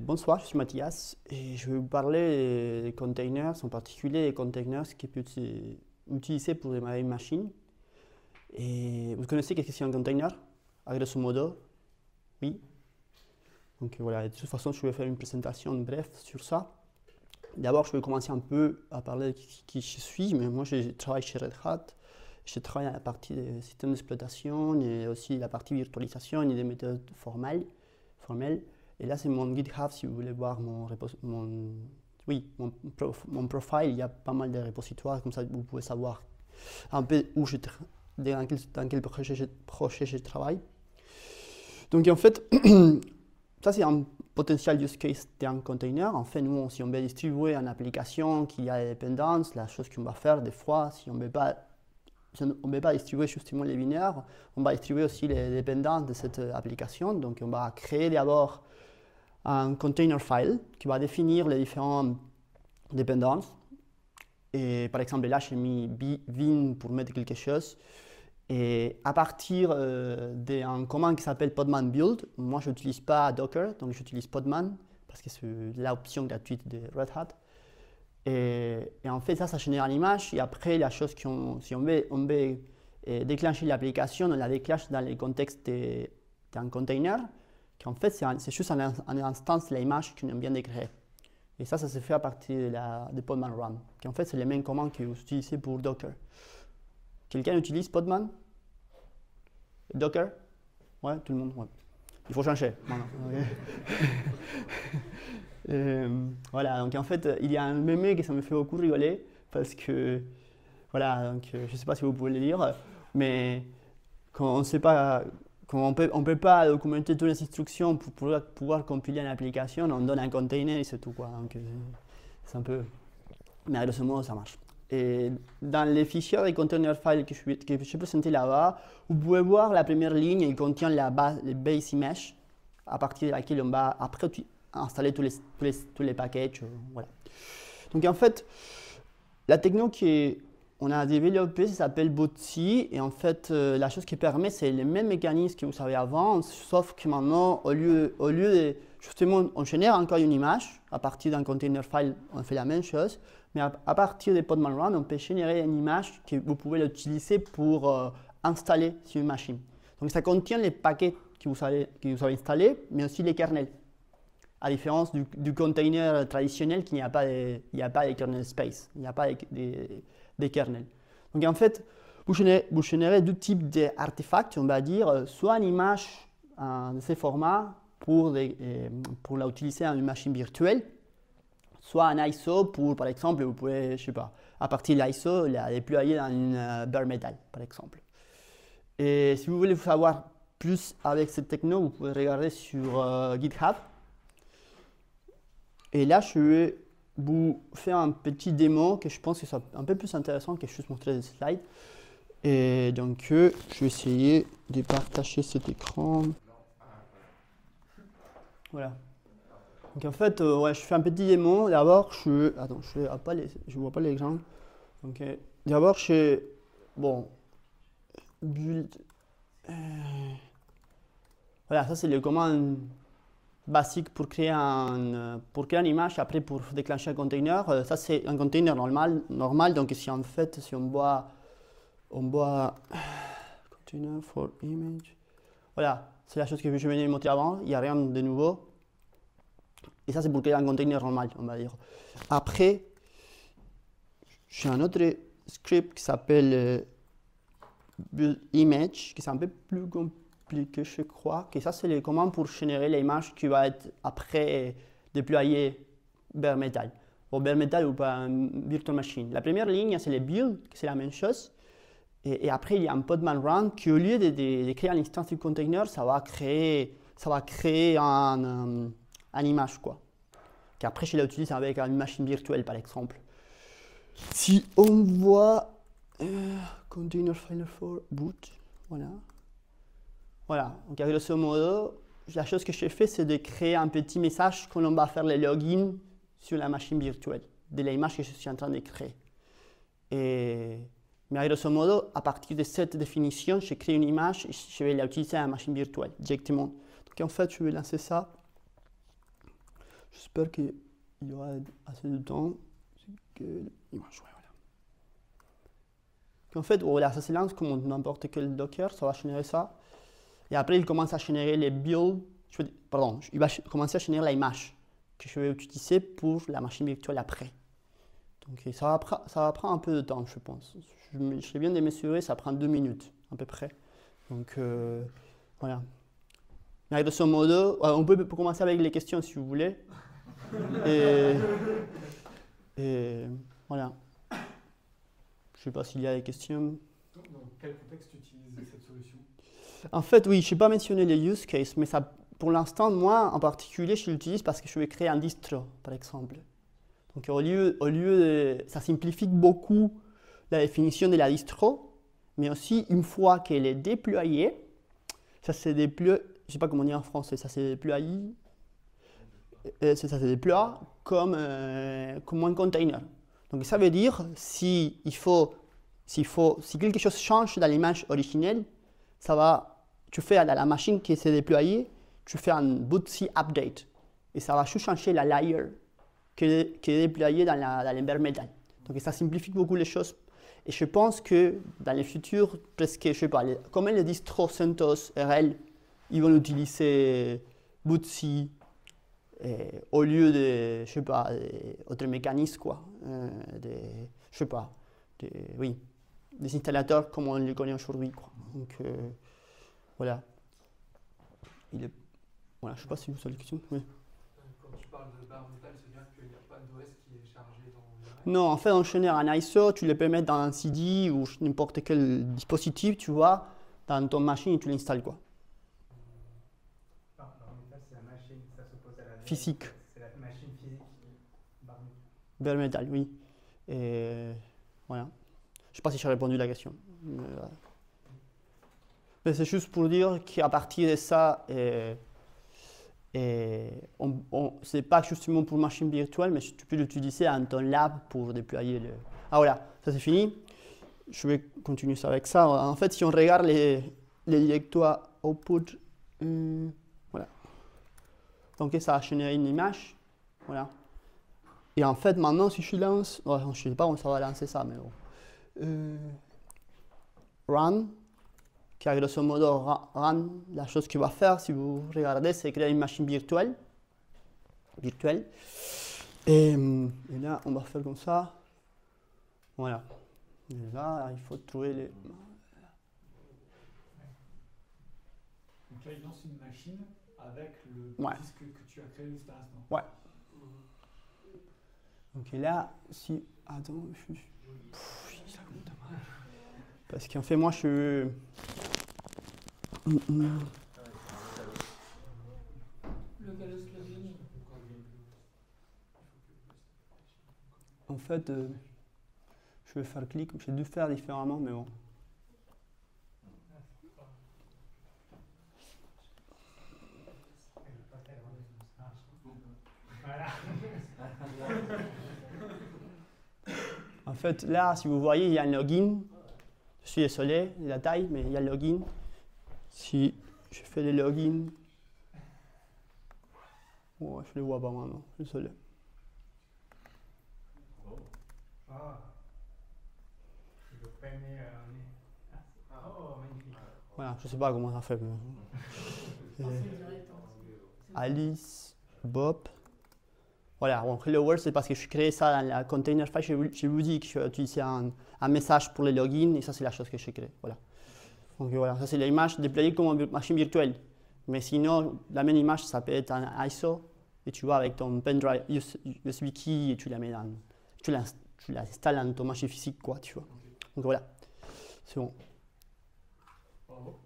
Bonsoir, je suis Mathias et je vais vous parler des containers, en particulier les containers qui peuvent être utilisés pour démarrer une machine. Et vous connaissez qu'est-ce que c'est un container? À grosso modo, oui. Donc voilà, de toute façon, je vais faire une présentation bref sur ça. D'abord, je vais commencer un peu à parler de qui je suis, mais moi je travaille chez Red Hat. Je travaille à la partie des systèmes d'exploitation et aussi la partie virtualisation et des méthodes formelles. Et là, c'est mon GitHub, si vous voulez voir mon profil. Il y a pas mal de repositoires, comme ça vous pouvez savoir un peu où dans quel projet je travaille. Donc en fait, ça c'est un potentiel use case d'un container. En fait, nous, si on veut distribuer une application qui a des dépendances, la chose qu'on va faire des fois, si on ne veut pas distribuer justement les binaires, on va distribuer aussi les dépendances de cette application. Donc on va créer d'abord un container file qui va définir les différentes dépendances. Et par exemple, là, j'ai mis bin pour mettre quelque chose. Et à partir d'un commande qui s'appelle podman build, moi, je n'utilise pas Docker, donc j'utilise podman parce que c'est l'option gratuite de Red Hat. Et en fait, ça génère l'image. Et après, la chose si on veut déclencher l'application, on la déclenche dans le contexte d'un container. En fait, c'est juste un instance de l'image qu'on vient de créer. Et ça se fait à partir de Podman Run. En fait, c'est les mêmes commandes que vous utilisez pour Docker. Quelqu'un utilise Podman? Docker? Ouais, tout le monde. Ouais. Il faut changer. Voilà, donc en fait, il y a un meme qui ça me fait beaucoup rigoler parce que, voilà, donc, je ne sais pas si vous pouvez le lire, mais quand on ne sait pas. On ne peut pas documenter toutes les instructions pour pouvoir compiler une application, on donne un container et c'est tout. Donc, c'est un peu. Mais de ce modo, ça marche. Et dans les fichiers des container files que je présentais là-bas, vous pouvez voir la première ligne, il contient les base image, à partir de laquelle on va après installer tous les packages. Voilà. Donc en fait, la techno qu'on a développé, ça s'appelle Bootsie, et en fait, la chose qui permet, c'est les mêmes mécanismes que vous savez avant, sauf que maintenant, au lieu de, justement, on génère encore une image, à partir d'un container file, on fait la même chose, mais à partir de Podman Run, on peut générer une image que vous pouvez l'utiliser pour installer sur une machine. Donc ça contient les paquets que vous avez installés, mais aussi les kernels. À différence du container traditionnel, il n'y a pas de kernel space, il n'y a pas des kernels. Donc en fait, vous générez deux types d'artefacts, on va dire, soit une image de ces formats pour l'utiliser dans une machine virtuelle, soit un ISO pour, par exemple, vous pouvez, je sais pas, à partir de l'ISO, la déployer dans une bare metal, par exemple. Et si vous voulez savoir plus avec cette techno, vous pouvez regarder sur GitHub. Et là, je vais vous faire un petit démo que je pense que c'est un peu plus intéressant que juste montrer des slides. Et donc, je vais essayer de partager cet écran. Voilà. Donc en fait, ouais, je fais un petit démo. D'abord, je vois pas l'exemple. Donc, d'abord, build. Voilà, ça c'est le commande basique pour créer une image, après pour déclencher un container. Ça c'est un container normal, donc si en fait, si on voit container for image, voilà, c'est la chose que je venais de montrer avant, il n'y a rien de nouveau. Et ça c'est pour créer un container normal, on va dire. Après, j'ai un autre script qui s'appelle build image, qui est un peu plus compliqué, je crois. Que ça, c'est les commandes pour générer l'image qui va être après déployée bare metal. Ou bare metal ou pas virtual machine. La première ligne, c'est les build, c'est la même chose. Et après, il y a un podman run qui, au lieu de créer une instance du container, ça va créer une image, quoi. Qu'après, je l'utilise avec une machine virtuelle, par exemple. Si on voit container file for boot, voilà. Voilà, donc à grosso modo, la chose que j'ai fait, c'est de créer un petit message quand on va faire le login sur la machine virtuelle, de l'image que je suis en train de créer. Mais à grosso modo, à partir de cette définition, je crée une image et je vais l'utiliser à la machine virtuelle directement. Donc en fait, je vais lancer ça. J'espère qu'il y aura assez de temps. En fait, voilà, ça se lance comme n'importe quel Docker, ça va générer ça. Et après, il commence à générer les builds. Pardon, il va commencer à générer l'image que je vais utiliser pour la machine virtuelle après. Donc ça va prendre un peu de temps, je pense. Je viens de mesurer, ça prend 2 minutes à peu près. Donc voilà. Mais grosso modo, on peut commencer avec les questions si vous voulez. Et voilà. Je ne sais pas s'il y a des questions. Dans quel contexte tu utilises cette solution? En fait, oui, je n'ai pas mentionné les use cases, mais ça, pour l'instant, moi en particulier, je l'utilise parce que je vais créer un distro, par exemple. Donc au lieu de, ça simplifie beaucoup la définition de la distro, mais aussi une fois qu'elle est déployée, ça se déploie, je ne sais pas comment dire en français, ça se déploie, ça se déploie comme un container. Donc ça veut dire si quelque chose change dans l'image originelle, tu fais à la machine qui s'est déployée, tu fais un bootc update et ça va juste changer la layer qui est déployée dans l'environnement. Donc ça simplifie beaucoup les choses. Et je pense que dans le futur, presque, je sais pas, comme les distros CentOS, RL, ils vont utiliser bootc au lieu de, je sais pas, d'autres mécanismes, quoi. Je sais pas, oui, des installateurs comme on les connaît aujourd'hui, quoi. Donc voilà. Voilà, je sais pas si vous avez des questions. Oui. Quand tu parles de barre métal, c'est-à-dire qu'il n'y a pas d'OS qui est chargé dans le... Non, en fait, on génère un ISO, tu le peux mettre dans un CD ou n'importe quel dispositif, tu vois, dans ton machine et tu l'installes, quoi. Barre métal, c'est la machine, ça s'oppose à la Physique. C'est la machine physique. Bare metal, oui. Et voilà. Je ne sais pas si j'ai répondu à la question. Mais c'est juste pour dire qu'à partir de ça, c'est pas justement pour machine virtuelle, mais tu peux l'utiliser dans ton lab pour déployer le... Ah voilà, ça c'est fini. Je vais continuer ça avec ça. En fait, si on regarde les directoires output, voilà. Donc ça a généré une image. Voilà. Et en fait, maintenant, si je lance, je ne sais pas où ça va lancer ça, mais bon. Run, qui a grosso modo run, la chose qu'il va faire, si vous regardez, c'est créer une machine virtuelle. Et là, on va faire comme ça. Voilà. Et là, il faut trouver les... Donc là, il lance une machine avec le disque que tu as créé juste à l'instant. Ouais. Donc là, si... Attends, parce qu'en fait, moi, je... En fait, je vais faire clic. J'ai dû faire différemment, mais bon. En fait, là, si vous voyez, il y a un login. Je suis désolé de la taille, mais il y a le login. Si je fais le login, oh, je ne le vois pas maintenant, désolé. Voilà, je ne sais pas comment ça fait. Alice, Bob. Voilà, bon, Hello World, c'est parce que je crée ça dans la container file. Je vous dis que je vais utiliser un message pour le login et ça, c'est la chose que j'ai créée. Voilà. Donc voilà, ça c'est l'image déployée comme une machine virtuelle. Mais sinon, la même image, ça peut être un ISO et tu vas avec ton pendrive USB key et tu la mets dans, tu l'installes dans ton machine physique, quoi, tu vois. Donc voilà, c'est bon. Bravo.